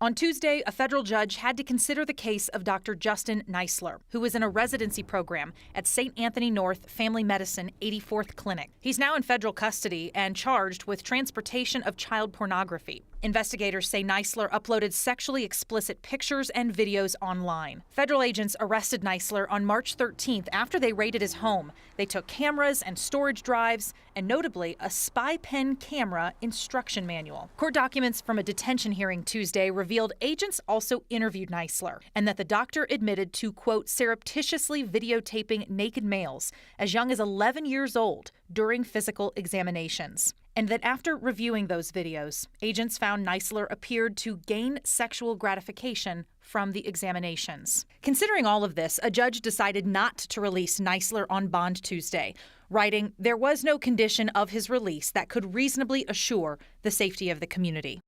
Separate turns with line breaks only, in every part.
On Tuesday, a federal judge had to consider the case of Dr. Justin Neisler, who was in a residency program at St. Anthony North Family Medicine 84th Clinic. He's now in federal custody and charged with transportation of child pornography. Investigators say Neisler uploaded sexually explicit pictures and videos online. Federal agents arrested Neisler on March 13th after they raided his home. They took cameras and storage drives, and notably a spy pen camera instruction manual. Court documents from a detention hearing Tuesday revealed agents also interviewed Neisler and that the doctor admitted to, quote, surreptitiously videotaping naked males as young as 11 years old during physical examinations. And that after reviewing those videos, agents found Neisler appeared to gain sexual gratification from the examinations. Considering all of this, a judge decided not to release Neisler on bond Tuesday, writing, there was no condition of his release that could reasonably assure the safety of the community.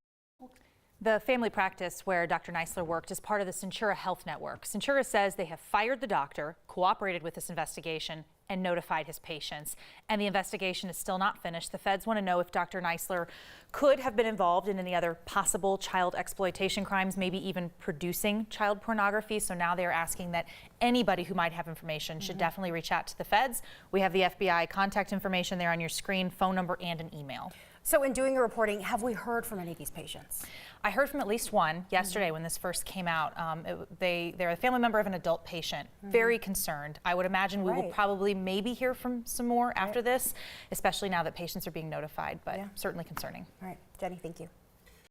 The family practice where Dr. Neisler worked is part of the Centura Health Network. Centura says they have fired the doctor, cooperated with this investigation, and notified his patients. And the investigation is still not finished. The feds want to know if Dr. Neisler could have been involved in any other possible child exploitation crimes, maybe even producing child pornography. So now they're asking that anybody who might have information should definitely reach out to the feds. We have the FBI contact information there on your screen, phone number, and an email.
So in doing your reporting, have we heard from any of these patients?
I heard from at least one yesterday when this first came out. They're a family member of an adult patient, very concerned. I would imagine we will probably maybe hear from some more after this, especially now that patients are being notified, but certainly concerning.
All right, Jenny, thank you.